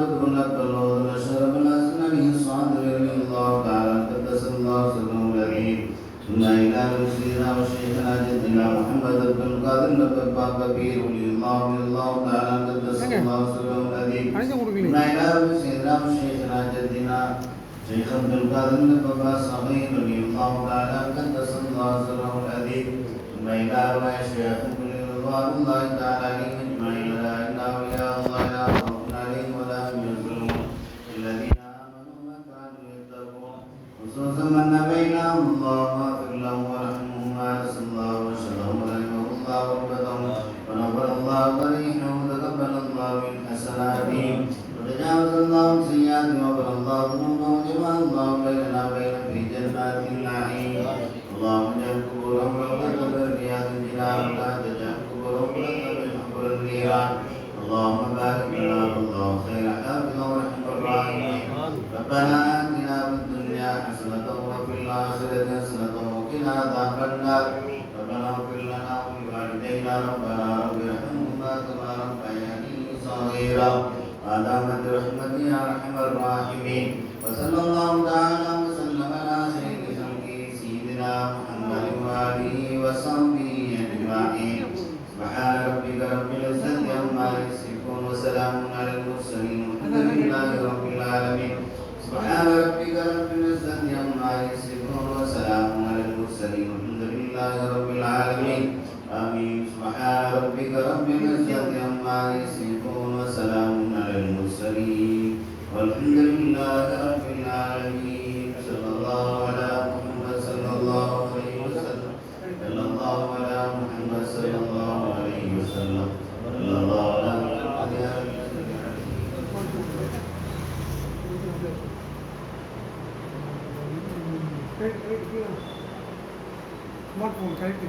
كنا الطلوع وشرب الأسنان الصادر الله تعالى قدس الله سره العظيم ثم إلى رسولنا وشيخنا جدنا محمد بن القادر نبقى كبير الله تعالى قدس الله سره العظيم ثم إلى رسولنا وشيخنا جدنا شيخ عبد القادر نبقى صغير الله تعالى قدس الله سره العظيم ثم إلى شيخ كل رضوان الله تعالى عليهم أجمعين لا إله إلا الله لا خوف عليهم ولا هم يحزنون الذين آمنوا وكانوا يتقون خصوصا من بينهم الله واغفر لهم وارحمهم وارث الله واشهدهم ورحمه الله وربتهم ونور الله طريقهم وتقبل الله من حسناتهم وتجاوز الله سيئاتهم وغفر الله ذنوبهم وجمع الله بيننا وبين في جنات النعيم اللهم اجعل قبورهم روضة من رياض الجنان ولا تجعل قبورهم روضة من حفر النيران اللهم بارك لنا والله خير حافظا ورحم الراحمين ربنا آتنا في الدنيا حسنة وفي الآخرة حسنة وقنا عذاب النار ربنا اغفر لنا ولوالدينا ربنا رب ارحمهما كما ربياني صغيرا هذا مد رحمتي يا ارحم الراحمين وصلى الله تعالى وسلم على خير خلقه سيدنا محمد وآله وصحبه أجمعين سبحان ربك رب العزة عما يصفون وسلام على المرسلين والحمد لله رب العالمين سبحان ربك رب العزة عما يصفون وسلام على المرسلين والحمد لله رب العالمين آمين سبحان ربك رب العزة عما يصفون وسلام على المرسلين والحمد لله رب العالمين صلى الله على محمد صلى الله عليه وسلم صلى الله على محمد صلى الله عليه وسلم صلى الله على محمد smartphone correct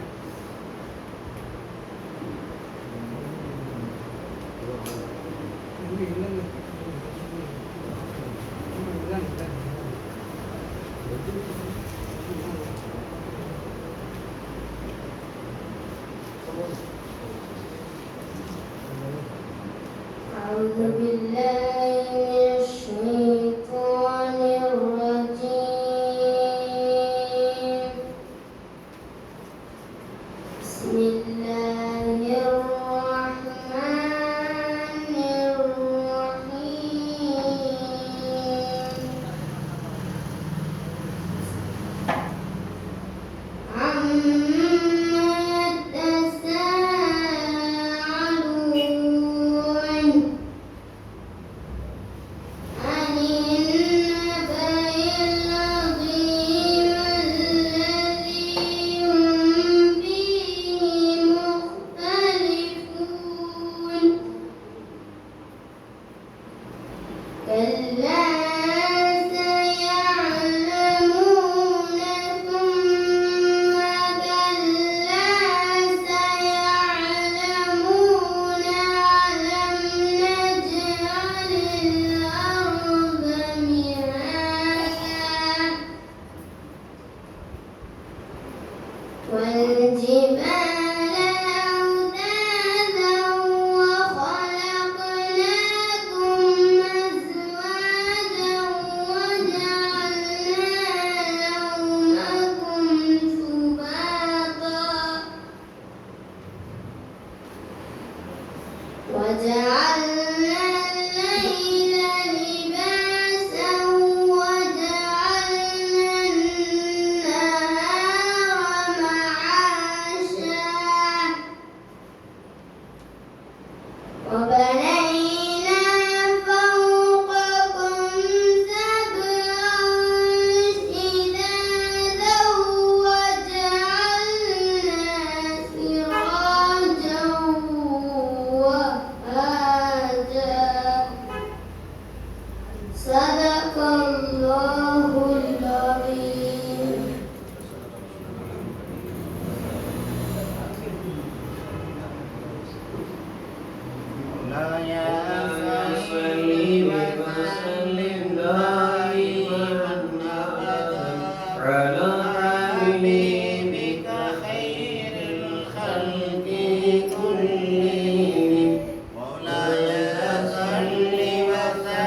أعوذ بالله من الشيطان الرجيم بسم الله الرحمن الرحيم عما يتساءلون عن النبأ العظيم الذي هم فيه مختلفون كلا سيعلمون ثم كلا سيعلمون ألم نجعل الأرض مهادا والجبال أوتادا وخلقناكم أزواجا وجعلنا نومكم سباتا وجعلنا الليل لباسا وجعلنا النهار معاشا وبنينا فوقكم سبعا شدادا وجعلنا سراجا وهاجا صدق الله العظيم مولاي صل وسلم دائما أبدا على حبيبك خير الخلق كلهم مولاي صل وسلم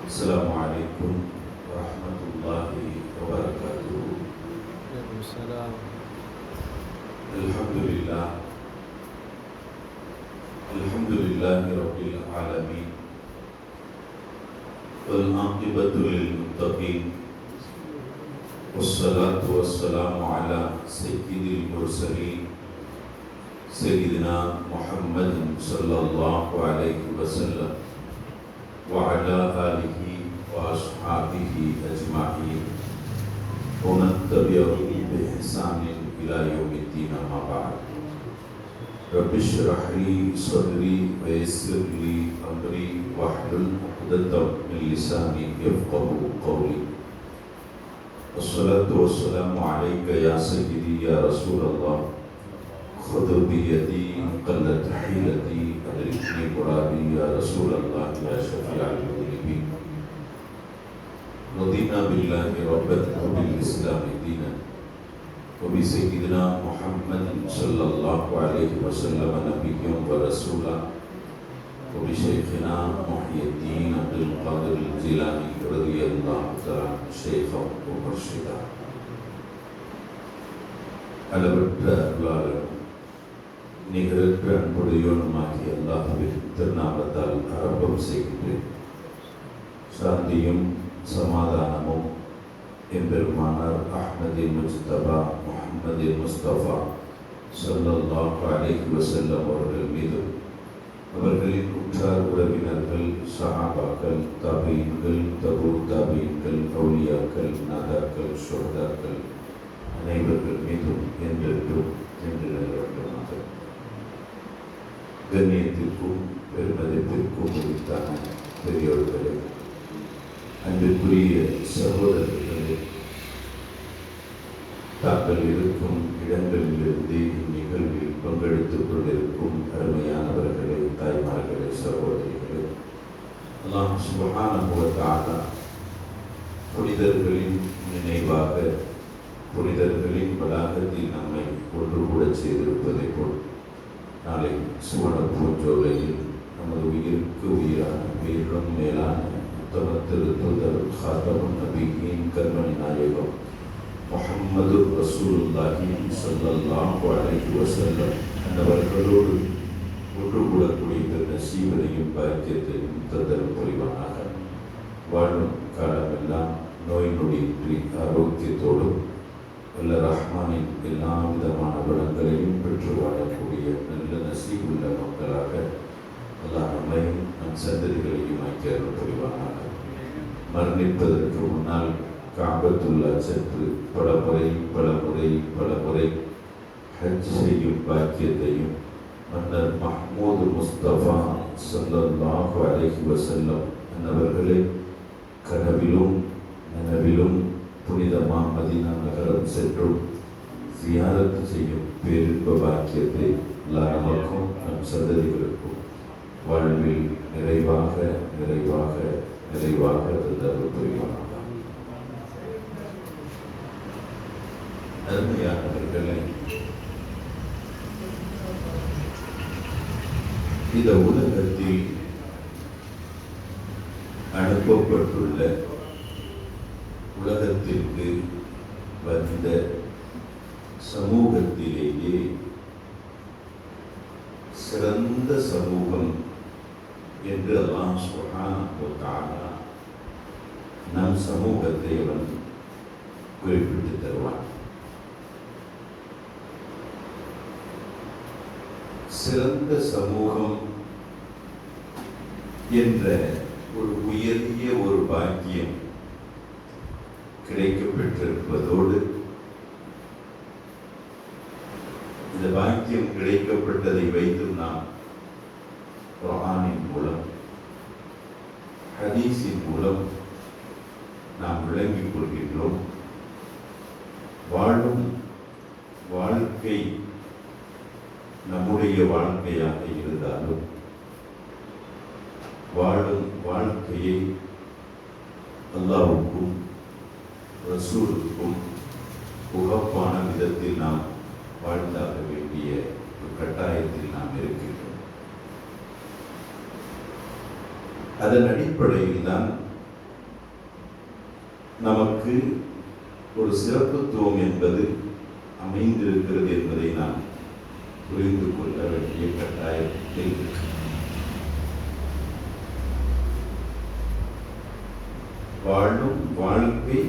السلام عليكم ورحمة الله وبركاته. وعليكم السلام. الحمد لله رب العالمين والعاقبة للمتقين والصلاة والسلام على سيد المرسلين سيدنا محمد صلى الله عليه وسلم وعلى آله وأصحابه أجمعين ومن تبعهم بإحسان إلى يوم الدين أما بعد. رب اشرح لي صدري ويسر لي أمري واحلل عقدة من لساني يفقهوا قولي. والصلاة والسلام عليك يا سيدي يا رسول الله. خذ بيدي قلت حيلتي أدركني مرادي يا رسول الله يا شفيع المذنبين. رضينا بالله ربا وبالإسلام دينا وبسيدنا محمد صلى الله عليه وسلم نبيا ورسولا وبشيخنا محي الدين عبد القادر الجيلاني رضي الله تعالى شيخا ومرشدا. அளவற்ற அருளாளரும் நிகரற்ற அன்புடையோனுமாகிய அல்லாஹ்வின் திருநாமத்தால் ஆரம்பம் செய்கின்றேன். சாந்தியும் சமாதானமும் எம்பெருமானார் அஹ்மது முஸ்தபா முஹம்மது முஸ்தபா ஸல்லல்லாஹு அலைஹி வஸல்லம் அவர்கள் மீதும் அவர்களின் உற்றார் உறவினர்கள் சஹாபாக்கள் தாபீன்கள் தபூ தாபீன்கள் அவுலியாக்கள் நாதாக்கள் ஷுஹதாக்கள் அனைவர்கள் மீதும் என்றென்றும் என்று நிலவட்டுமாக. கண்ணியத்திற்கும் பெருமதிப்பிற்கும் உரித்தான பெரியோர்களே, அன்பிற்குரிய சகோதரர்களே, தாங்கள் இருக்கும் இடங்களிலிருந்து இந்நிகழ்வில் பங்கெடுத்துக் கொண்டிருக்கும் அருமையானவர்களே, தாய்மார்களே, சகோதரிகளே, அல்லாஹ் சுப்ஹானஹு வ தஆலா புனிதர்களின் நினைவாக புனிதர்களின் வளாகத்தில் நம்மை ஒன்று கூட செய்திருப்பதை போல் நாளை சுவன பூஞ்சோலையில் நமது உயிருக்கு உயிரான உயிரிலும் மேலான உத்தம திருத்தூதர் ஹாத்தமுன் நபியின் கர்மணி நாயகம் முஹம்மது ரசூலுல்லாஹி ஸல்லல்லாஹு அலைஹி வஸல்லம் அன்னவர்களோடு ஒன்று கூடக்கூடிய நசீபனையும் பாக்கியத்தையும் தந்தரும் புரிவானாக. வாழும் காலமெல்லாம் நோய் நொடியின்றி ஆரோக்கியத்தோடும் வல்ல ரஹ்மானின் எல்லா விதமான வளங்களையும் பெற்று வாழக்கூடிய நல்ல நசீபுள்ள மக்களாக அல்லாஹ் நம்மையும் நம் சந்ததிகளையும் ஐக்கியம் புரிவானாக. மரணிப்பதற்கு முன்னால் காபத்துல்லா சென்று பல முறை ஹஜ் செய்யும் பாக்கியத்தையும் மன்னர் மஹ்மூது முஸ்தபா ஸல்லல்லாஹு அலைஹி வஸல்லம் அன்னவர்களே கனவிலும் நனவிலும் புனிதமா மதீனா நகரம் சென்றும் ஜியாரத் செய்யும் பேரின்ப பாக்கியத்தை அல்லாஹ் நமக்கும் நம் சந்ததிகளுக்கும் வாழ்வில் நிறைவாக நிறைவாக நிறைவாக தந்தருள் புரிவானாக. அருமையானவர்களே, இந்த உலகத்தில் அனுப்பப்பட்டுள்ள உலகத்திற்கு வந்த சமூகத்திலேயே சிறந்த சமூகம் என்று அல்லாஹ் சுப்ஹானஹு வ தஆலா நம் சமூகத்தை அவன் குறிப்பிட்டு தருவான். சிறந்த சமூகம் என்ற ஒரு உயரிய ஒரு பாக்கியம் கிடைக்கப்பட்டிருப்பதோடு இந்த பாக்கியம் கிடைக்கப்பட்டதை வைத்து நாம் குர்ஆனின் மூலம் ஹதீஸின் மூலம் நாம் விளங்கிக் கொள்கின்றோம். வாழும் வாழ்க்கை நம்முடைய வாழ்க்கையாக இருந்தாலும் வாழும் வாழ்க்கையை அல்லாஹ்வுக்கும் ரசூலுக்கும் உகப்பான விதத்தில் நாம் வாழ்ந்தாக வேண்டிய ஒரு கட்டாயத்தில் நாம் இருக்கின்றோம். அதன் அடிப்படையில் தான் நமக்கு ஒரு சிறப்புத்துவம் என்பது அமைந்திருக்கிறது என்பதை நாம் புரிந்து கொள்ள வேண்டிய கட்டாயத்தில் வாழும் வாழ்க்கை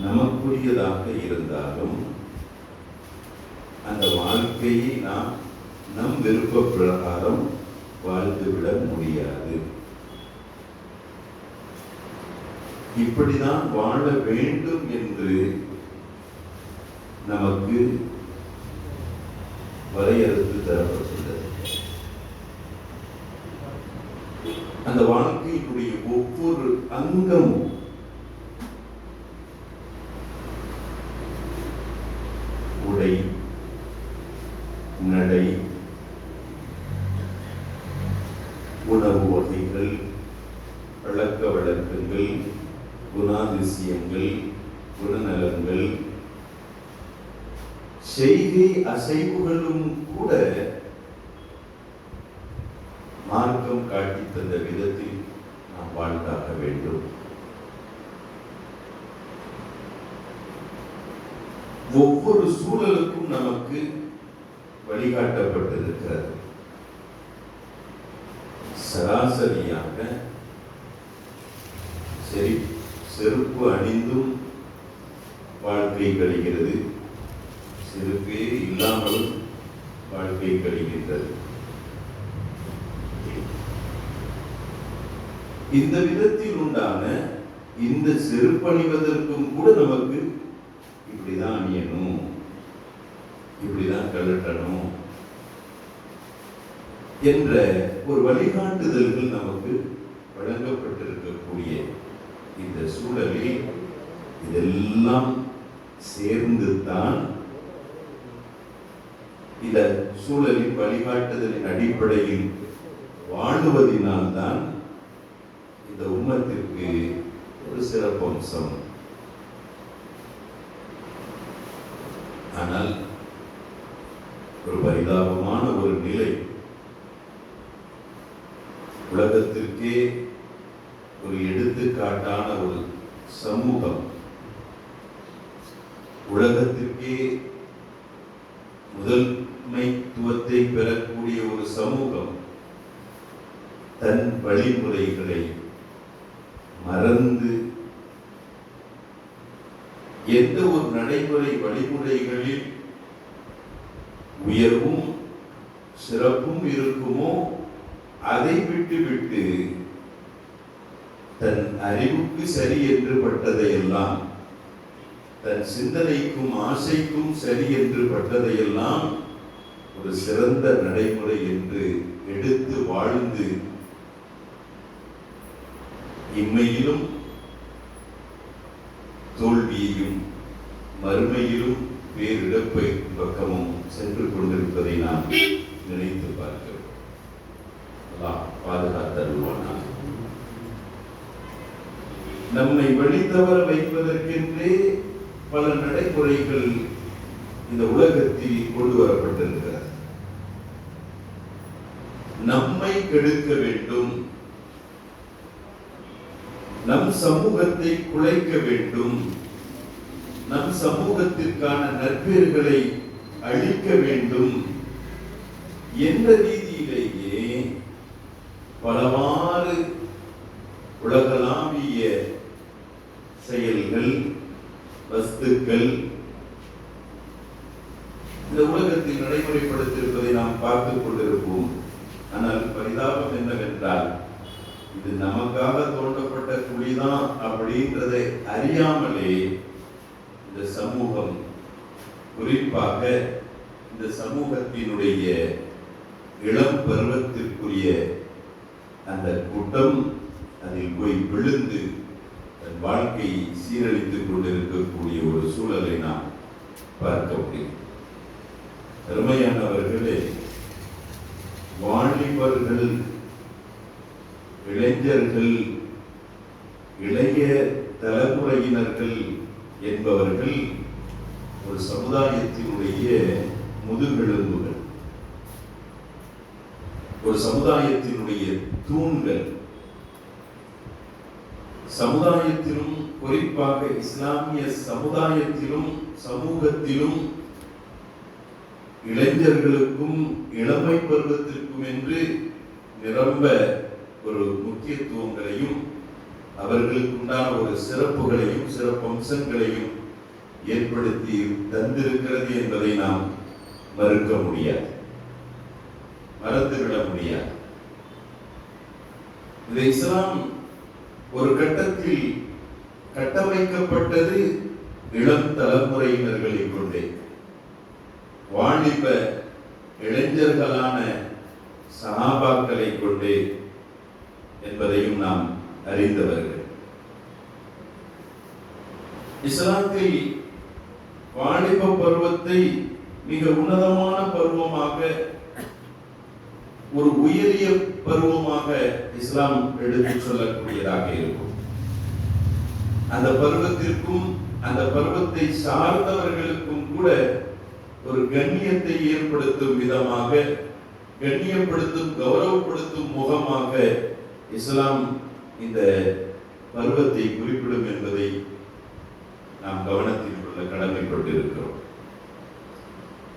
நமக்குரியதாக இருந்தாலும் அந்த வாழ்க்கையை நாம் நம் விருப்ப பிரகாரம் வாழ்ந்துவிட முடியாது. இப்படிதான் வாழ வேண்டும் என்று நமக்கு வரையறுத்து தரப்பட்டுள்ளது. அந்த வாழ்க்கையினுடைய ஒவ்வொரு அங்கமும் உடை, நடை, உணவு வகைகள், பழக்க வழக்கங்கள், குணாதிசயங்கள், குணநலங்கள், செய்கை அசைவுகளும் கூட மார்க்கம் காட்டி தந்த விதத்தில் நாம் வாழ்ந்தாக வேண்டும். ஒவ்வொரு சூழலுக்கும் நமக்கு வழிகாட்டப்பட்டிருக்கிறது. சராசரியாக செருப்பு அணிந்தும் வாழ்க்கை கழிகிறது, செருப்பே இல்லாமலும் வாழ்க்கை கழிகின்றது. இந்த விதத்தில் உண்டான இந்த செருப்பணிவதற்கும் கூட நமக்கு இப்படிதான் அணியணும், இப்படிதான் கழட்டணும் என்ற ஒரு வழிகாட்டுதல்கள் நமக்கு வழங்கப்பட்டிருக்கக்கூடிய இந்த சூழலில் இதெல்லாம் சேர்ந்து தான் இந்த சூழலின் வழிகாட்டுதலின் அடிப்படையில் வாழுவதினால்தான் இந்த உம்மத்திற்கு ஒரு சிறப்பம்சம். ஆனால் ஒரு பரிதாபமான ஒரு நிலை, உலகத்திற்கே ஒரு எடுத்துக்காட்டான ஒரு சமூகம், உலகத்திற்கே முதன்மைத்துவத்தை பெறக்கூடிய ஒரு சமூகம் தன் வழிமுறைகளை மறந்து எந்த ஒரு நடைமுறை வழிமுறைகளில் உயர்வும் சிறப்பும் இருக்குமோ அதை விட்டு தன் அறிவுக்கு சரி என்று பட்டதையெல்லாம், தன் சிந்தனைக்கும் ஆசைக்கும் சரி என்று பட்டதையெல்லாம் ஒரு சிறந்த நடைமுறை என்று எடுத்து வாழ்ந்து இம்மையிலும் தோல்வியையும் மறுமையிலும் பேரிழப்பை பக்கமும் சென்று கொண்டிருப்பதை நாம் நினைத்து பார்க்கிறோம். பாதுகாத்தருவானாக. நம்மை வழித்தவர வைப்பதற்கென்றே பல நடைமுறைகள் இந்த உலகத்தில் கொண்டு வரப்பட்டிருக்கிறது. நம்மை கெடுக்க வேண்டும், நம் சமூகத்தை குலைக்க வேண்டும், நம் சமூகத்திற்கான நற்பெயர்களை அழிக்க வேண்டும் என்ற ரீதியிலேயே பலவாறு உலகளாவிய செயல்கள், வஸ்துக்கள் இந்த உலகத்தில் நடைமுறைப்படுத்தியிருப்பதை நாம் பார்த்துக் கொண்டிருப்போம். ஆனால் பரிதாபம் என்னவென்றால், இது நமக்காக தோண்டப்பட்ட குழிதான் அப்படின்றதை அறியாமலே இந்த சமூகம், குறிப்பாக இந்த சமூகத்தினுடைய இளம் பருவத்திற்குரிய அந்த கூட்டம் அதில் போய் விழுந்து தன் வாழ்க்கையை சீரழித்துக் கொண்டிருக்கக்கூடிய ஒரு சூழலை நாம் பார்க்க முடியும். அருமையானவர்களே, வாலிபர்கள், இளைஞர்கள், இளைய தலைமுறையினர்கள் என்பவர்கள் ஒரு சமுதாயத்தினுடைய முதுகெலும்புகள், ஒரு சமுதாயத்தினுடைய தூண்கள். சமுதாயத்திலும் குறிப்பாக இஸ்லாமிய சமுதாயத்திலும் சமூகத்திலும் இளைஞர்களுக்கும் இளமை பருவத்திற்கும் என்று நிரம்ப ஒரு முக்கியத்துவங்களையும் அவர்களுக்குண்டான ஒரு சிறப்புகளையும் சிறப்பம்சங்களையும் ஏற்படுத்தி தந்திருக்கிறது என்பதை நாம் மறுக்க முடியாது, மறந்துவிட முடியாது. இந்த இஸ்லாம் ஒரு கட்டத்தில் கட்டமைக்கப்பட்டது இளம் தலைமுறையினர்களை கொண்டே, வாலிப இளைஞர்களான சஹாபாக்களை கொண்டே என்பதையும் நாம் அறிந்தவர்கள். இஸ்லாத்தில் வாலிப பருவத்தை மிக உன்னதமான பருவமாக, ஒரு உயரிய பருவமாக இஸ்லாம் எடுத்து சொல்லக்கூடியதாக இருக்கும். அந்த பருவத்திற்கும் அந்த பருவத்தை சார்ந்தவர்களுக்கும் கூட ஒரு கண்ணியத்தை ஏற்படுத்தும் விதமாக, கண்ணியப்படுத்தும் கௌரவப்படுத்தும் முகமாக இஸ்லாம் இந்த பருவத்தை குறிப்பிடும் என்பதை நாம் கவனத்தில் கொள்ள கடமைப்பட்டிருக்கிறோம்.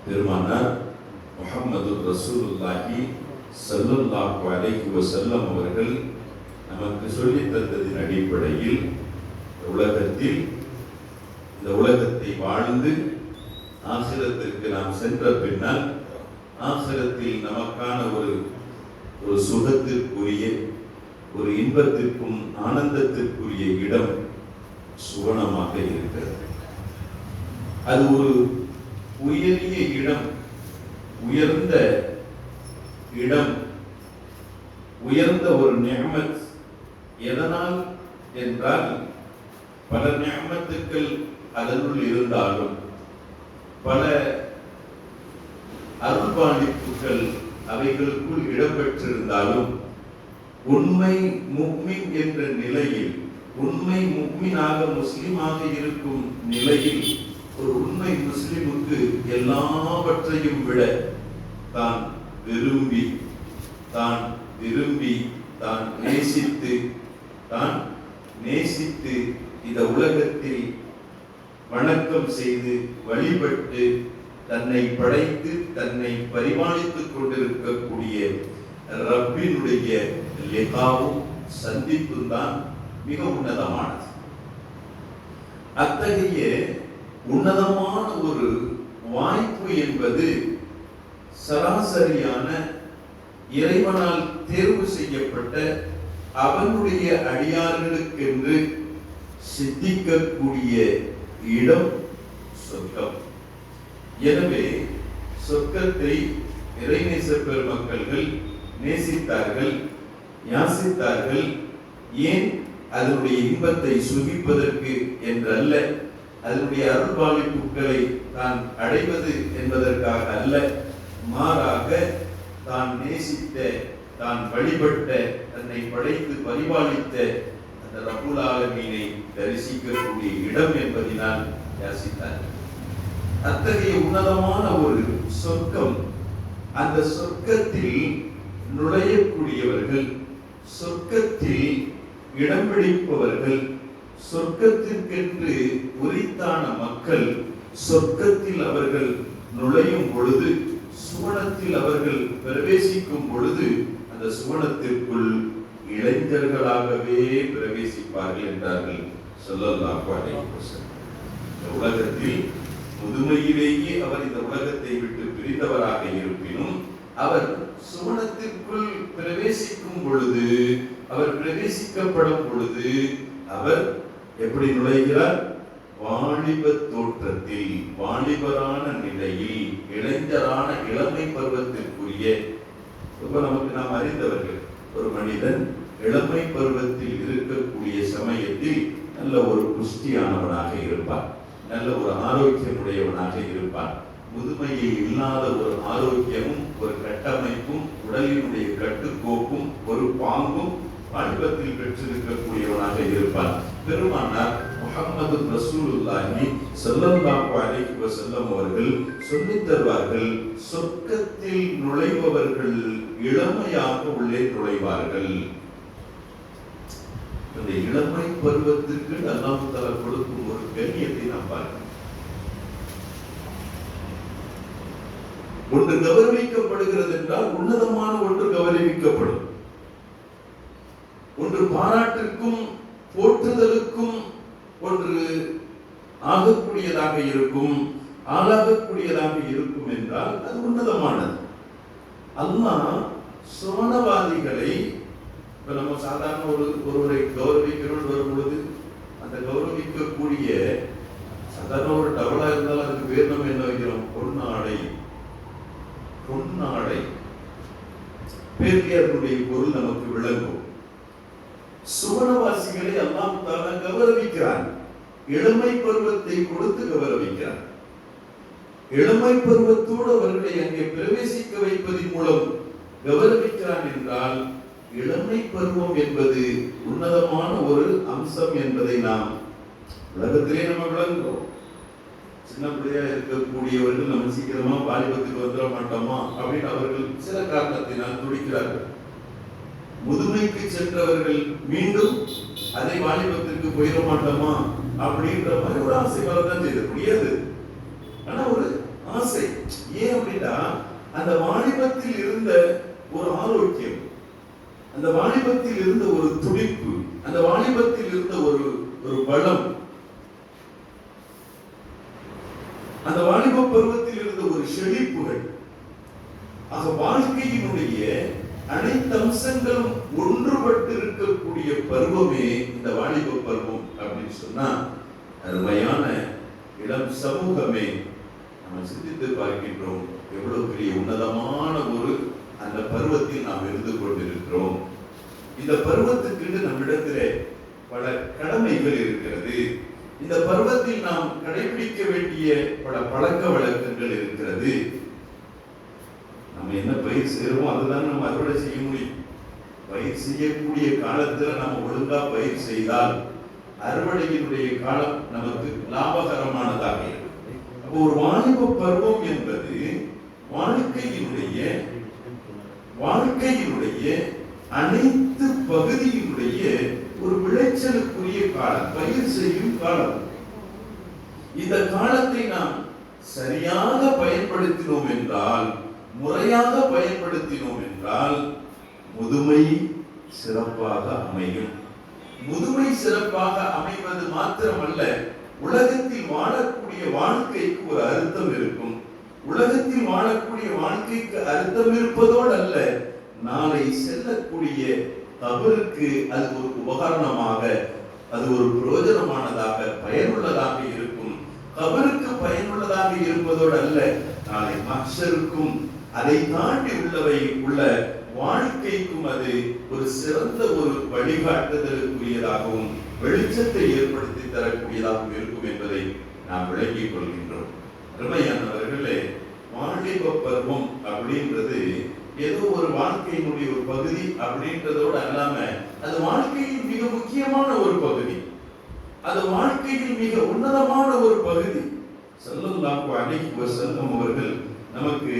பெருமானார் முஹம்மது ரசூலுல்லாஹி ஸல்லல்லாஹு அலைஹி வஸல்லம் அவர்கள் நமக்கு சொல்லித் தந்ததின் அடிப்படையில் உலகத்தில், இந்த உலகத்தை வாழ்ந்து ஆசிரத்திற்கு நாம் சென்ற பின்னால் ஆசிரத்தில் நமக்கான ஒரு சுகத்திற்குரிய, ஒரு இன்பத்திற்கும் ஆனந்தத்திற்குரிய இடம் சுவனமாக இருக்கிறது. அது ஒரு உயரிய இடம், உயர்ந்த இடம், உயர்ந்த ஒரு நிஅமத். எதனால் என்றால், பல நிஅமத்துக்கள் அதனுள் இருந்தாலும், பல அருள்பாலிப்புகள் அவைகளுக்குள் இடம்பெற்றிருந்தாலும், உண்மை முஃமின் என்ற நிலையில், உண்மை முஃமினாக முஸ்லிமாக இருக்கும் நிலையில், ஒரு உண்மை முஸ்லிமுக்கு எல்லாவற்றையும் விட தான் விரும்பி, தான் நேசித்து இந்த உலகத்தில் வணக்கம் செய்து வழிபட்டு தன்னை படைத்து தன்னை பரிமாணித்துக் கொண்டிருக்கக்கூடிய ரப்பினுடைய லிகாவும் சந்திப்பும் தான் மிக உன்னதமானது. அத்தகைய உன்னதமான ஒரு வாய்ப்பு என்பது சராசரியான இறைவனால் தேர்வு செய்யப்பட்ட அவனுடைய அடியார்களுக்கென்று சித்திக்கக்கூடிய இடம் சொர்க்கம். எனவே சொர்க்கத்தை இறைநேச பெருமக்கள் நேசித்தார்கள், யாசித்தார்கள். ஏன்? அதனுடைய இன்பத்தை சுகிப்பதற்கு என்றல்ல, அதனுடைய அருள்பாலிப்புகளை தான் அடைவது என்பதற்காக அல்ல, மாறாக தான் நேசித்த, தான் வழிபட்ட, தன்னை படைத்து பரிபாலித்த அந்த ரப்புல் ஆலமீனை தரிசிக்கக்கூடிய இடம் என்பதினால் யாசித்தார்கள். அத்தகைய உன்னதமான ஒரு சொர்க்கம், அந்த சொர்க்கத்தில் நுழையக்கூடியவர்கள், சொர்க்கத்தில் இடம் பிடிப்பவர்கள், சொர்க்கத்திற்கென்று உரித்தான மக்கள் சொர்க்கத்தில் அவர்கள் நுழையும் பொழுது, சுவனத்தில் அவர்கள் பிரவேசிக்கும் பொழுது, அந்த சுவனத்திற்குள் இளைஞர்களாகவே பிரவேசிப்பார்கள் என்றார்கள் ஸல்லல்லாஹு அலைஹி வஸல்லம். இந்த உலகத்தில் முதுமையிலேயே அவர் இந்த உலகத்தை விட்டு பிரிந்தவராக இருப்பினும், அவர் சுவனத்திற்குள் பிரவேசிக்கும் பொழுது, அவர் பிரவேசிக்கப்படும் பொழுது, அவர் எப்படி நுழைகிறார்? வாலிப தோற்றத்தில், வாலிபரான நிலையில், இளைஞரான இளமை பருவத்திற்குரிய, நமக்கு நாம் அறிந்தவர்கள், ஒரு மனிதன் இளமை பருவத்தில் இருக்கக்கூடிய சமயத்தில் நல்ல ஒரு புஷ்டியானவனாக இருப்பார், நல்ல ஒரு ஆரோக்கியமுடையவனாக இருப்பார். முதுமையில் இல்லாத ஒரு ஆரோக்கியமும் ஒரு கட்டமைப்பும் உடலினுடைய கட்டுக்கோப்பும் ஒரு பாங்கும் வாலிபத்தில் பெற்றிருக்கக்கூடியவனாக இருப்பார். பெருமானார் முஹம்மது ரசூலுல்லாஹி ஸல்லல்லாஹு அலைஹி வஸல்லம் அவர்கள் சொல்லித் தருவார்கள், சொர்க்கத்தில் நுழைபவர்கள் இளமையாக உள்ளே நுழைவார்கள். அந்த இளமை பருவத்திற்கு அல்லாஹ் தஆலா கொடுக்கும் ஒரு கண்ணியத்தை நாம் பார்க்கிறோம். ஒன்று கௌரவிக்கப்படுகிறது என்றால் உன்னதமான ஒன்று கௌரவிக்கப்படும். ஒன்று பாராட்டிற்கும் போற்றுதலுக்கும் ஒன்று ஆகக்கூடியதாக இருக்கும், ஆளாகக்கூடியதாக இருக்கும் என்றால் அது உன்னதமானது. அல்லாஹ் சுவனவாதிகளை, இப்ப நம்ம சாதாரண ஒருவரை கௌரவிக்கிறோம் வரும் பொழுது அந்த கௌரவிக்கக்கூடிய சாதாரண ஒரு டவலா இருந்தாலும் அதுக்கு பேர் நம்ம என்ன வைக்கிறோம்? பொன்னாடை. பொன்னாடை பேருடைய பொருள் நமக்கு விளங்கும். சுவனவாசிகளை அல்லாஹ் தஆலா கௌரவிக்கிறான். இளமை பருவத்தை கொடுத்து கௌரவிக்கிறான். இளமை பருவத்தோடு அவர்களை அங்கே பிரவேசிக்க வைப்பதன் மூலம் கௌரவிக்கிறான் என்றால் இளமை பருவம் என்பது உன்னதமான ஒரு அம்சம் என்பதை நாம் உலகத்திலே நம்ம விளங்குகிறோம். சின்ன பிள்ளையா இருக்கக்கூடியவர்கள் நம்ம சீக்கிரமா வாலிபத்துக்கு வந்துட மாட்டோமா அப்படின்னு அவர்கள் சில காரணத்தினால் துடிக்கிறார்கள். முதுமைக்கு சென்றவர்கள் மீண்டும் அதை வாலிபத்திற்கு போயிட மாட்டோமா அப்படின்ற மாதிரி ஒரு ஆசை வரதான் செய்ய முடியாது. ஆனா ஒரு ஆசை ஏன் அப்படின்னா அந்த வாலிபத்தில் இருந்த ஒரு ஆரோக்கியம், அந்த வாலிபத்தில் இருந்த ஒரு துடிப்பு, அந்த வாலிபத்தில் இருந்த ஒரு பலம், அந்த வாலிப பருவத்தில் இருந்த ஒரு செழிப்புகள், ஆக வாழ்க்கையினுடைய அனைத்து அம்சங்களும் ஒன்றுபட்டு இருக்கக்கூடிய பருவமே இந்த வாலிப பருவம் அப்படின்னு சொன்னா அருமையான இளம் சமூகமே நம்ம சிந்தித்து பார்க்கின்றோம். எவ்வளவு பெரிய உன்னதமான ஒரு அந்த பருவத்தில் நாம் இருந்து கொண்டிருக்கிறோம். இந்த பருவத்துக்கு நம்மிடத்திலே பல கடமைகள் இருக்கிறது. இந்த பருவத்தில் நாம் கடைபிடிக்க வேண்டிய பல பழக்க வழக்கங்கள் இருக்கிறது. நம்ம என்ன பயிர் செய்யறோமோ அதுதான் நம்ம அறுவடை செய்ய முடியும். பயிர் செய்யக்கூடிய காலத்துல நம்ம ஒழுங்கா பயிர் செய்தால் அறுவடையினுடைய காலம் நமக்கு லாபகரமானதாக இருக்கும். அப்போ ஒரு வாலிப பருவம் என்பது வாழ்க்கையினுடைய அனைத்து பகுதியினுடைய ஒரு விளைச்சலுக்குரிய காலம், பயிர் செய்யும் காலம். இந்த காலத்தை நாம் சரியாக பயன்படுத்தினோம் என்றால், முறையாக பயன்படுத்தினோம் என்றால் முதுமை சிறப்பாக அமையும். முதுமை சிறப்பாக அமைவது மாத்திரமல்ல, உலகத்தில் வாழக்கூடிய வாழ்க்கைக்கு ஒரு அர்த்தம் இருக்கும். உலகத்தில் வாழக்கூடிய வாழ்க்கைக்கு அர்த்தம் இருப்பதோடு அல்ல, நாளை செல்லக்கூடிய கபருக்கு அது ஒரு உபகரணமாக, அது ஒரு பிரயோஜனமானதாக, பயனுள்ளதாக இருக்கும். கபருக்கு பயனுள்ளதாக இருப்பதோடு அல்ல, நாளை மஹ்ஷருக்கும் அதை தாண்டி உள்ள வாழ்க்கைக்கும் அது ஒரு சிறந்த ஒரு வழிகாட்டுதலுக்குரியதாகவும் வெளிச்சத்தை ஏற்படுத்தி தரக்கூடியதாகவும் இருக்கும் என்பதை நாம் விளங்கிக் கொள்கின்றோம். அருமையானவர்களே, வாலிப பருவம் அப்படின்றது ஏதோ ஒரு வாழ்க்கையினுடைய ஒரு பகுதி அப்படின்றதோடு அல்லாம அது வாழ்க்கையில் மிக முக்கியமான ஒரு பகுதி, அது வாழ்க்கையில் மிக உன்னதமான ஒரு பகுதி. ஸல்லல்லாஹு அலைஹி வஸல்லம் அவர்கள் நமக்கு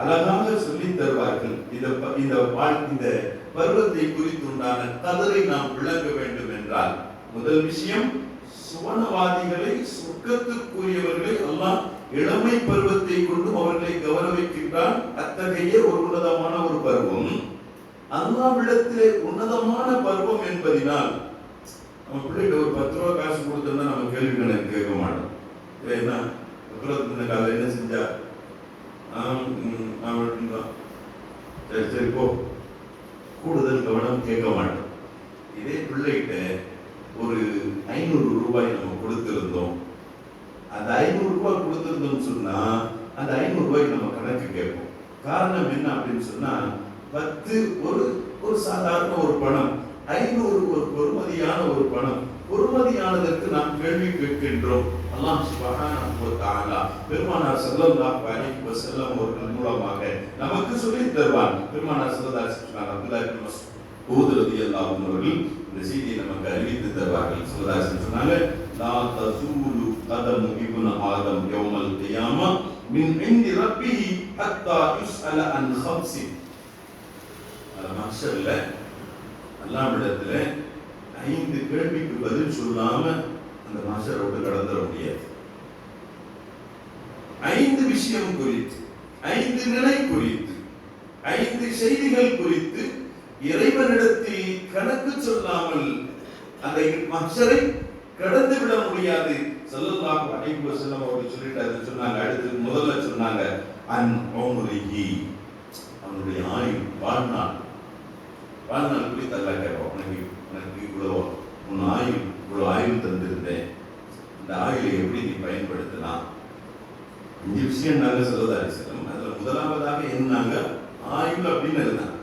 அழகாக சொல்லி தருவார்கள். இந்த பருவத்தை குறித்துண்டான கதரை நாம் விளங்க வேண்டும் என்றால் முதல் விஷயம், சுவனவாதிகளை, சொர்க்கத்துக்குரியவர்களை அல்லாஹ் இளமை பருவத்தை கொண்டு அவர்களை கௌரவிக்கின்றான். அத்தகைய ஒரு உன்னதமான ஒரு பருவம் அல்லாஹ்விடத்திலே உன்னதமான பருவம் என்பதினால் நம்ம பிள்ளைகிட்ட ஒரு 10 ரூபா காசு கொடுத்தோம்னா நம்ம கேள்வி கணக்கு கேட்க மாட்டோம். என்ன காலை என்ன செஞ்சா, சரி போ, கூடுதல் கவனம் கேட்க மாட்டோம். இதே பிள்ளைகிட்ட ஒரு 500 ரூபாய் நம்ம கொடுத்திருந்தோம், அந்த 500 ரூபாய் கொடுத்திருந்தோம்னு சொன்னா அந்த 500 ரூபாய்க்கு நம்ம கணக்கு கேட்போம். காரணம் என்ன அப்படின்னு சொன்னா, 10 ஒரு சாதாரண ஒரு பணம், 500 ஒரு பொறுமதியான ஒரு பணம். பொறுமதியானதற்கு நாம் கேள்வி கேட்கின்றோம். அல்லாஹ் சுப்ஹானஹு வ தஆலா பெருமானார் ஸல்லல்லாஹு அலைஹி வஸல்லம் அவர்கள் மூலமாக நமக்கு சொல்லித் தருவார். பெருமானார் ஸல்லல்லாஹு அலைஹி வஸல்லம் அப்துல்லாஹ் இப்னு மஸ்ஊத் ரலியல்லாஹு அன்ஹு அவர்கள் இந்த செய்தியை நமக்கு அறிவித்து தருவார்கள். ஸல்லல்லாஹு அலைஹி வஸல்லம் சொன்னாங்க, லா தஸூலு கதமு இப்னு ஆதம் யௌமல் கியாமா மின் இன்தி ரப்பிஹி ஹத்தா யுஸ்அல அன் ஹம்ஸி. மஹ்ஷர்ல அல்லாஹ்விடத்திலே 5 கேள்விக்கு பதில் சொல்லாம அந்த மாஸ்டர் விட்டு கடந்துட முடியாது. 5 விஷயம் குறித்து, 5 நிலை குறித்து, 5 செய்திகள் குறித்து இறைவனிடத்தில் கணக்கு சொல்லாமல் அந்த மஹ்ஷரை கடந்து விட முடியாது. ஸல்லல்லாஹு அலைஹி வஸல்லம் அவர்கள் சொல்லிட்டு சொன்னாங்க. அடுத்து முதல்ல சொன்னாங்க அன் உம்ரிஹி, அவனுடைய ஆயுள், வாழ்நாள் குறித்து அல்லாஹ் கேட்பான். உனக்கு இவ்வளவு உன் ஆயுள், இவ்வளவு ஆயுள் தந்திருந்தேன், இந்த ஆயுளை எப்படி நீ பயன்படுத்தலாம்? 5 விஷயம் நாங்க ஸல்லல்லாஹு அலைஹி வஸல்லம் அதுல முதலாவதாக என்னங்க ஆயுள் அப்படின்னு இருந்தாங்க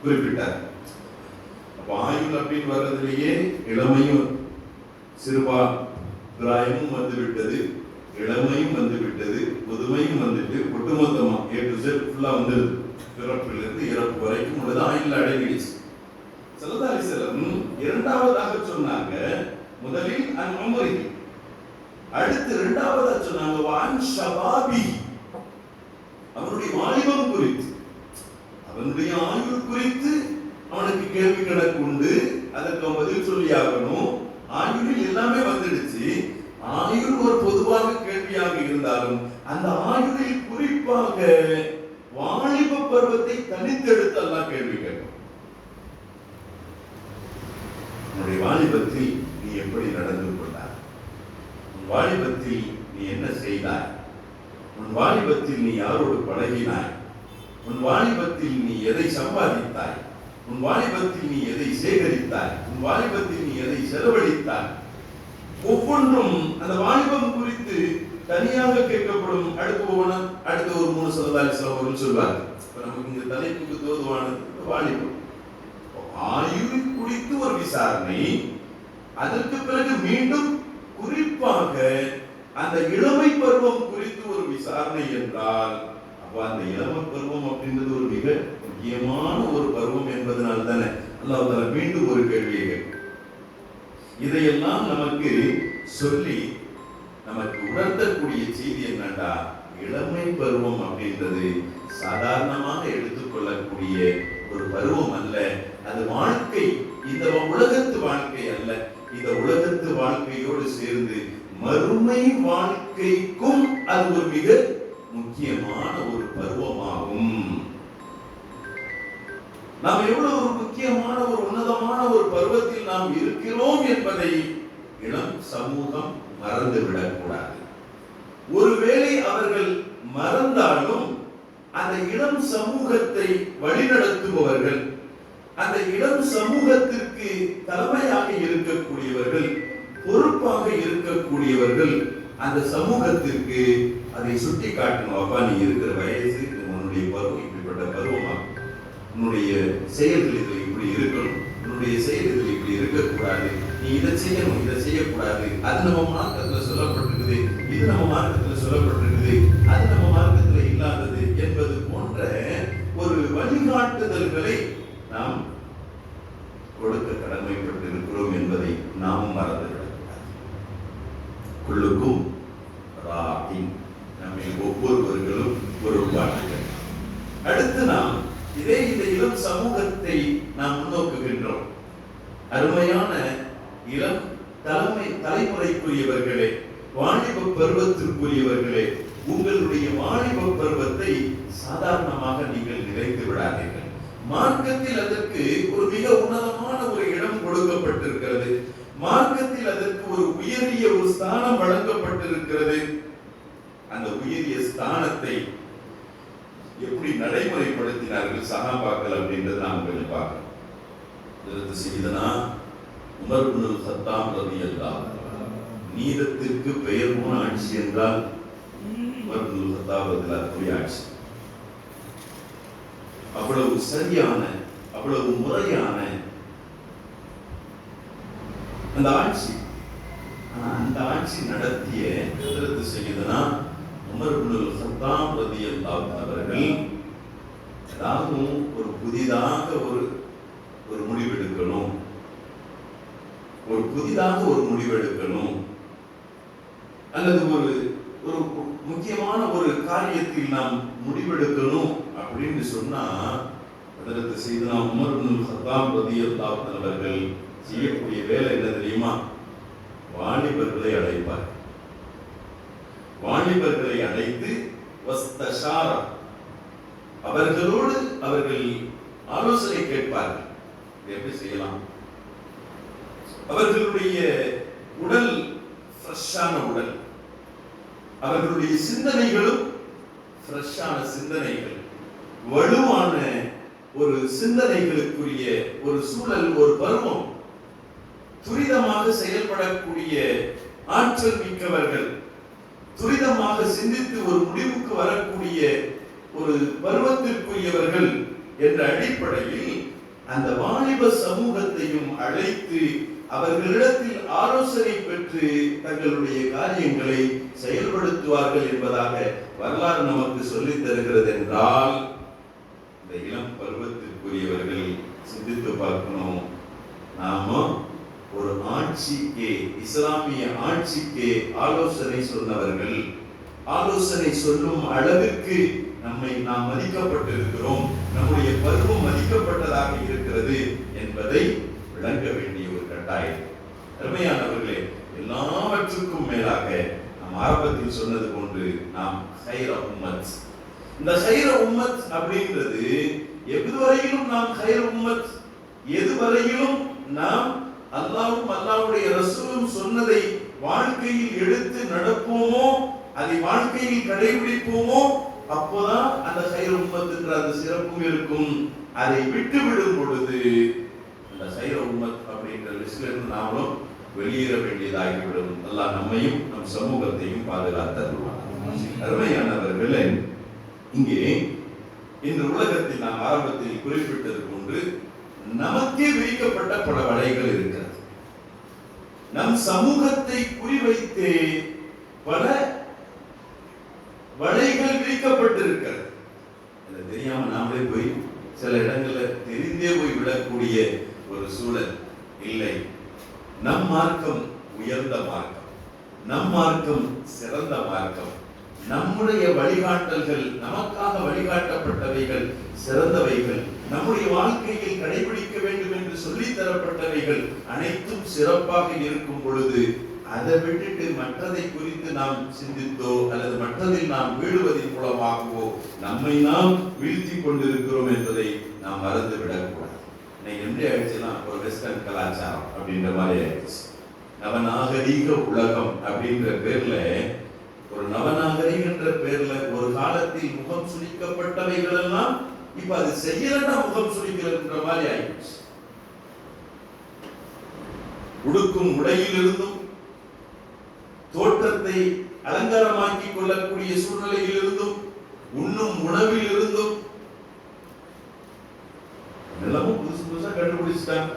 குறிப்பிட்டார். அப்ப ஆயுள் அப்படின்னு வர்றதுலேயே இளமையும் சிறுபா பிராயமும் வந்து விட்டது, இளமையும் வந்து விட்டது, முதுமையும் வந்துட்டு ஒட்டுமொத்தமா A to Z ஃபுல்லா வந்துருது. பிறப்பிலிருந்து இறப்பு வரைக்கும் உள்ளது ஆயுள் அடங்கிடுச்சு. ஸல்லல்லாஹு அலைஹி வஸல்லம் இரண்டாவதாக சொன்னாங்க முதலில் அன் உம்ரிஹி, அடுத்து இரண்டாவதாக சொன்னாங்க வான் ஷபாபி, அவனுடைய வாலிபம் குறித்து, அவனுடைய ஆயுள் குறித்து அவனுக்கு கேள்வி கணக்கு உண்டு, அதற்கு பதில் சொல்லியாகணும். ஆயுளில் எல்லாமே வந்துடுச்சு. ஆயுள் ஒரு பொதுவாக கேள்வியாக இருந்தாலும் அந்த ஆயுளில் குறிப்பாக வாலிப பருவத்தை தனித்தெடுத்து எல்லாம் கேள்வி கேட்கும். உன்னுடைய வாலிபத்தில் நீ எப்படி நடந்து கொண்டாய்? உன் வாலிபத்தில் நீ என்ன செய்தாய்? உன் வாலிபத்தில் நீ யாரோடு பழகினாய்? உன் வாலிபத்தில் நீ எதை சம்பாதித்தாய்? உன் வாலிபத்தில் நீ எதை சேகரித்தாய்? உன் வாலிபத்தில் நீ எதை செலவழித்தாய்? ஒவ்வொன்றும் அந்த வாலிபம் குறித்து தனியாக கேட்கப்படும். அடுத்த ஒரு 3 சதவீதம் சொல்வார். நமக்கு இந்த தலைப்புக்கு தோதுவானது வாலிபம். ஆயுள் குறித்து ஒரு விசாரணை, அதற்கு பிறகு மீண்டும் குறிப்பாக அந்த இளமை பருவம் குறித்து ஒரு விசாரணை என்றால், அப்ப அந்த இளமை பருவம் அப்படின்றது ஒரு மிக முக்கியமான ஒரு பருவம் என்பதனால தானே அல்லாஹ் தஆலா மீண்டும் ஒரு கேள்வியை கேட்கும். இதையெல்லாம் நமக்கு சொல்லி நமக்கு உணர்த்தக்கூடிய செய்தி என்னண்டா, இளமை பருவம் அப்படின்றது சாதாரணமாக எடுத்துக்கொள்ளக்கூடிய ஒரு பருவம் அல்ல. அது வாழ்க்கை, இந்த உலகத்து வாழ்க்கை அல்ல. இந்த உலகத்து வாழ்க்கையோடு சேர்ந்து மறுமை வாழ்க்கைக்கும் அது ஒரு மிக முக்கியமான ஒரு பருவமாகும். நாம் எவ்வளவு ஒரு முக்கியமான ஒரு உன்னதமான ஒரு பருவத்தில் நாம் இருக்கிறோம் என்பதை இளம் சமூகம் மறந்துவிடக் கூடாது. ஒருவேளை அவர்கள் மறந்தாலும் அந்த இளம் சமூகத்தை வழிநடத்துபவர்கள், அந்த இளம் சமூகத்திற்கு தலைமையாக இருக்கக்கூடியவர்கள், பொறுப்பாக இருக்கக்கூடியவர்கள் அந்த சமூகத்திற்கு அதை சுட்டி காட்டணும். அப்பா, நீ இருக்கிற வயசு, உன்னுடைய பருவம் இப்படிப்பட்ட பருவமாகும், உன்னுடைய செயல்கள் இதில் இப்படி இருக்கணும், உன்னுடைய செயல் இதில் இப்படி இருக்கக்கூடாது, நீ இதை செய்யணும், இதை செய்யக்கூடாது, அது நம்ம மார்க்கத்தில் சொல்லப்பட்டிருக்குது, இது நம்ம மார்க்கத்தில் சொல்லப்பட்டிருக்குது, அது நம்ம மார்க்கத்தில் இல்லாதது என்பது போன்ற ஒரு வழிகாட்டுதல்களை நாம் கொடுக்க கடமைப்பட்டு இருக்கிறோம் என்பதை நாமும் மறந்துவிடக்கூடாது. குல்லுக்கும் ராயின், நம்மை ஒவ்வொருவர்களும் ஒரு பாட்டுகள். அடுத்து நாம் இதே இந்த இளம் சமூகத்தை நாம் முன்னோக்குகின்றோம். அருமையான இளம் தலைமுறைக்குரியவர்களே, வாலிப பருவத்திற்குரியவர்களே, உங்களுடைய வாலிப பருவத்தை சாதாரணமாக நீங்கள் நினைத்து விடாதீர்கள். மார்க்கத்தில் அதற்கு ஒரு மிக உன்னதமான ஒரு இடம் கொடுக்கப்பட்டிருக்கிறது. மார்க்கத்தில் அதற்கு ஒரு உயரிய ஒரு ஸ்தானம் வழங்கப்பட்டிருக்கிறது. அந்த உயரிய ஸ்தானத்தை எப்படி நடைமுறைப்படுத்தினார்கள் சஹாபாக்கள் அப்படின்றது நாம் கொஞ்சம் பார்க்கணும். செய்தனா உமர் இப்னுல் கத்தாப் ரலியல்லாஹு அன்ஹு, நீதத்திற்கு பெயர் போன ஆட்சி என்றால் உமர் இப்னுல் கத்தாப் ரலியல்லாஹு ஆட்சி. அவ்வளவு சரியான, அவ்வளவு முறையான அந்த ஆட்சி. அந்த ஆட்சி நடத்திய ஹஜ்ரத் சையதுனா உமர் இப்னுல் கத்தாப் ரலியல்லாஹு அன்ஹு அவர்கள் ஏதாவது ஒரு புதிதாக ஒரு முடிவெடுக்கணும், ஒரு புதிதாக ஒரு முடிவெடுக்கணும், அல்லது ஒரு முக்கியமான ஒரு காரியத்தில் நாம் முடிவெடுக்கணும் அப்படின்னு சொன்னா, ஹஜ்ரத் சையதுனா உமர் இப்னுல் கத்தாப் ரலியல்லாஹு அன்ஹு அவர்கள் செய்யக்கூடிய வேலை என்ன தெரியுமா? வாலிபர்களை அழைப்பார். வாலிபர்களை அழைத்து வஸ்தஷாரா, அவர்களோடு அவர்கள் ஆலோசனை கேட்பார்கள். எப்படி செய்யலாம்? அவர்களுடைய உடல் ஃப்ரெஷ்ஷான உடல், அவர்களுடைய சிந்தனைகளும் ஃப்ரெஷ்ஷான சிந்தனைகள், வலுவான ஒரு சிந்தனைகளுக்குரிய ஒரு சூழல், ஒரு பருவம், துரிதமாக செயல்படக்கூடிய ஆற்றல் மிக்கவர்கள், துரிதமாக சிந்தித்து ஒரு முடிவுக்கு வரக்கூடிய ஒரு பருவத்திற்குரியவர்கள் என்ற அடிப்படையில் அந்த வாலிப சமூகத்தையும் அழைத்து அவர்களிடத்தில் ஆலோசனை பெற்று தங்களுடைய காரியங்களை செயல்படுத்துவார்கள் என்பதாக வரலாறு நமக்கு சொல்லித் தருகிறது. என்றால் இந்த இளம் பருவத்திற்குரியவர்கள் சிந்தித்து பார்க்கணும். நாம ஒரு ஆட்சிக்கு, இஸ்லாமிய ஆட்சிக்கு ஆலோசனை சொன்னவர்கள், ஆலோசனை சொல்லும் அளவிற்கு நாம் மதிக்கப்பட்டிருக்கிறோம், நம்முடைய பருவம் மதிக்கப்பட்டதாக இருக்கிறது என்பதை விளங்க வேண்டிய ஒரு கட்டாயம். அருமையானவர்களே, எல்லாவற்றுக்கும் மேலாக நாம் ஆரம்பத்தில் சொன்னது போன்று நாம் ஹைர உம்மத், இந்த ஹைர உம்மத் அப்படின்றது எதுவரையிலும் நாம் ஹைர உம்மத், எதுவரையிலும் நாம் அல்லாஹ்வும் அல்லாஹ்வுடைய ரசூலும் சொன்னதை வாழ்க்கையில் எடுத்து நடப்போமோ, அதை வாழ்க்கையில் கடைபிடிப்போமோ, அப்போதான் அந்த ஹைர உம்மத் என்ற அந்த சிறப்பும் இருக்கும். அதை விட்டு விடும் பொழுது அந்த ஹைர உம்மத் அப்படின்ற லிஸ்ட்ல இருந்து நாமளும் வெளியேற வேண்டியதாகிவிடும். அல்லாஹ் நம்மையும் நம் சமூகத்தையும் பாதுகாத்தருள்வார். அருமையானவர்களே, இங்கே இந்த உலகத்தில் நாம் ஆரம்பத்தில் குறிப்பிட்டது போன்று நமக்கே விரிக்கப்பட்ட பல வலைகள் இருக்கிறது. நம் சமூகத்தை குறிவைத்து பல வலைகள் விரிக்கப்பட்டிருக்கிறது. அது தெரியாம நாமளே போய் சில இடங்கள்ல தெரிந்தே போய் விடக்கூடிய ஒரு சூழல் இல்லை. நம் மார்க்கம் உயர்ந்த மார்க்கம், நம் மார்க்கம் சிறந்த மார்க்கம், நம்முடைய வழிகாட்டல்கள், நமக்காக வழிகாட்டப்பட்டவைகள் சிறந்தவைகள், நம்முடைய வாழ்க்கையில் கடைபிடிக்க வேண்டும் என்று சொல்லி தரப்பட்டவைகள் அனைத்தும் சிறப்பாக இருக்கும் பொழுது அதை விட்டுட்டு மற்றதை குறித்து நாம் சிந்தித்தோ அல்லது மற்றதில் நாம் வீழுவதன் மூலமாகவோ நம்மை நாம் வீழ்த்தி கொண்டிருக்கிறோம் என்பதை நாம் மறந்து விடக்கூடாது. இன்னைக்கு எப்படி ஆயிடுச்சுன்னா ஒரு வெஸ்டர்ன் கலாச்சாரம் அப்படின்ற மாதிரி ஆயிடுச்சு. நவநாகரீக உலகம் அப்படின்ற பேர்ல, ஒரு நவநாகரிகன்ற பேர்ல ஒரு காலத்தில் முகம் சுளிக்கப்பட்டவைகள் எல்லாம் இப்ப அது செய்யலன்னா முகம் சுளிக்கிறன்ற மாதிரி ஆயிடுச்சு. உடுக்கும் உடையிலிருந்தும் தோற்றத்தை அலங்காரமாக்கிக் கொள்ளக்கூடிய சூழ்நிலையில் இருந்தும் உண்ணும் உணவில் இருந்தும் எல்லாமும் புதுசு புதுசா கண்டுபிடிச்சிட்டாங்க.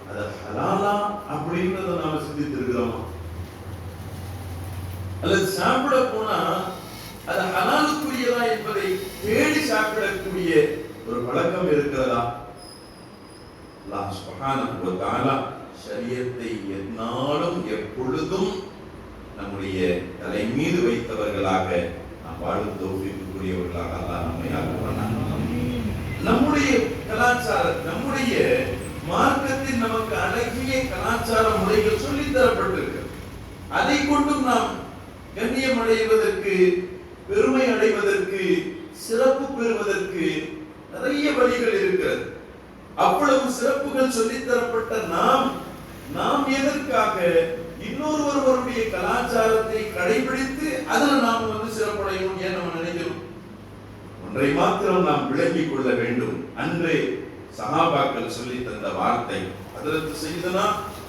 அது ஹலாலா அப்படின்றத நாம சிந்தித்து இருக்கிறோமா? அல்லது சாப்பிட போனா அது ஹலாலுக்குரியதா என்பதை தேடி சாப்பிடக்கூடிய ஒரு பழக்கம் இருக்கிறதா? அல்லாஹ் சுப்ஹானஹு வ தஆலா ஷரியத்தை எந்நாளும் எப்பொழுதும் நம்முடைய தலை மீது வைத்தவர்களாக நாம் வாழும் தௌஃபீக்குரியவர்களாக அல்லாஹ் நம்மை ஆக்குவானாக. நம்முடைய கலாச்சாரம், நம்முடைய மார்க்கத்தில் நமக்கு அழகிய கலாச்சார முறைகள் சொல்லித் தரப்பட்டிருக்கிறது. அதை கொண்டும் நாம் கண்ணியம் அடைவதற்கு, பெருமை அடைவதற்கு, சிறப்பு பெறுவதற்கு நிறைய வழிகள் இருக்கிறது. அவ்வளவு சிறப்புகள் சொல்லித் தரப்பட்ட நாம் எதற்காக இன்னொருவருடைய கலாச்சாரத்தை கடைபிடித்து அதுல நாம் சிறப்படையணும் ஏன் நம்ம நினைக்கிறோம்? ஒன்றை மாத்திரம் நாம் விளங்கிக் கொள்ள வேண்டும். அன்றே சஹாபாக்கள் சொல்லி தந்த வார்த்தை, ஹஜ்ரத் சய்யிதனா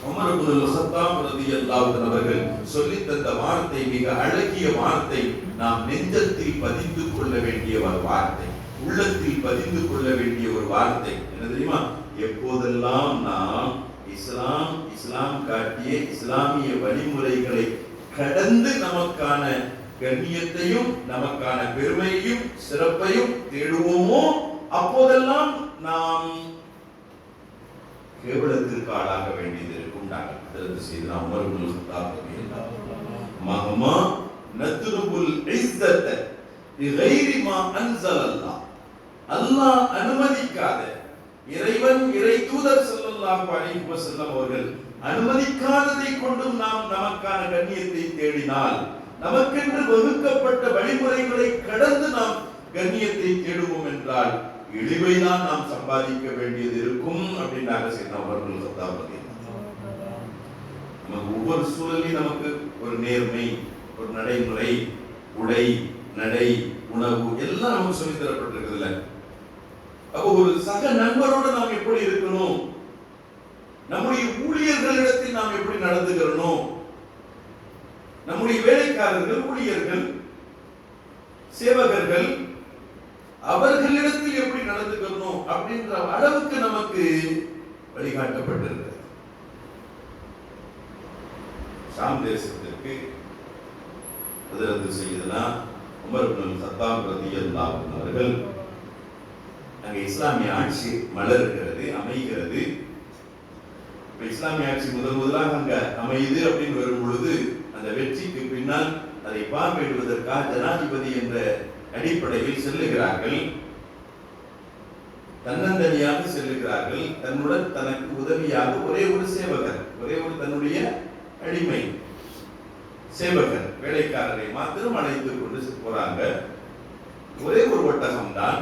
உமர் இப்னுல் கத்தாப் ரலியல்லாஹு அன்ஹு அவர்கள் சொல்லி தந்த வார்த்தை மிக அழகிய வார்த்தை. நாம் நெஞ்சத்தில் பதிந்து கொள்ள வேண்டிய ஒரு வார்த்தை, உள்ளத்தில் பதிந்து கொள்ள வேண்டிய ஒரு வார்த்தை. என்ன தெரியுமா? எப்போதெல்லாம் நாம் இஸ்லாம் காட்டிய இஸ்லாமிய வழிமுறைகளை கடந்து நமக்கான கண்ணியத்தையும் நமக்கான பெருமையையும் சிறப்பையும் தேடுவோமோ அப்போதெல்லாம் நாம் கேவலத்திற்கு ஆளாக வேண்டியது இருக்கும். அல்லாஹ் அனுமதிக்காத, இறைவன் இறை தூதர் ஸல்லல்லாஹு ஸல்லல்லாஹு அலைஹி வஸல்லம் அவர்கள் அனுமதிக்காததை கொண்டும் நாம் நமக்கான கண்ணியத்தை தேடினால், நமக்கென்று வகுக்கப்பட்ட வழிமுறைகளை கடந்து நாம் கண்ணியத்தை தேடுவோம் என்றால் இழிவைதான் நாம் சம்பாதிக்க வேண்டியது இருக்கும் அப்படின்னாங்க சையத்னா உமர் இப்னு கத்தாப் ரலியல்லாஹு. நமக்கு ஒவ்வொரு சூழலையும் நமக்கு ஒரு நேர்மை, ஒரு நடைமுறை, உடை, நடை, உணவு எல்லாம் நமக்கு சொல்லித் தரப்பட்டிருக்குதுல்ல. அப்போ ஒரு சக நண்பரோடு நாம் எப்படி இருக்கணும், நம்முடைய ஊழியர்களிடத்தில் நாம் எப்படி நடந்துக்கிறணும், நம்முடைய வேலைக்காரர்கள், ஊழியர்கள், சேவகர்கள் அவர்களிடத்தில் எப்படி நடந்துக்கணும் அப்படின்ற அளவுக்கு நமக்கு வழிகாட்டப்பட்டிருக்கிறது. ஷாம் தேசத்திற்கு ஹஜ்ரத் சையதுனா உமர் இப்னு கத்தாப் ரலியல்லாஹு அன்ஹு அவர்கள் அங்கே இஸ்லாமிய ஆட்சி மலர்கிறது, அமைகிறது. இஸ்லாமிய ஆட்சி முதலாக அங்க அமையுது அப்படின்னு வரும் பொழுது அந்த வெற்றிக்கு பின்னால் அதை பார்வையிடுவதற்காக ஜனாதிபதி என்ற அடிப்படையில் செல்லுகிறார்கள். தன்னந்தனியாக செல்லுகிறார்கள். தன்னுடன் தனக்கு உதவியாக ஒரே ஒரு சேவகர், ஒரே ஒரு தன்னுடைய அடிமை சேவகர், வேலைக்காரரை மாத்திரம் அழைத்துக் கொண்டு போறாங்க. ஒரே ஒரு ஒட்டகம் தான்.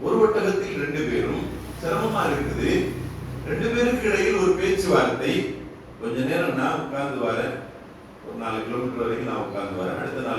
ஒரு ஒட்டகத்தில் 2 பேரும். சிரமமா இருக்குது. 2 பேருக்கு இடையில் ஒரு பேச்சுவார்த்தை. கொஞ்ச நேரம் நான் உட்கார்ந்து வரேன், ஒரு 4 கிலோமீட்டர் வரைக்கும் நான் உட்கார்ந்து வரேன், அடுத்த நாள்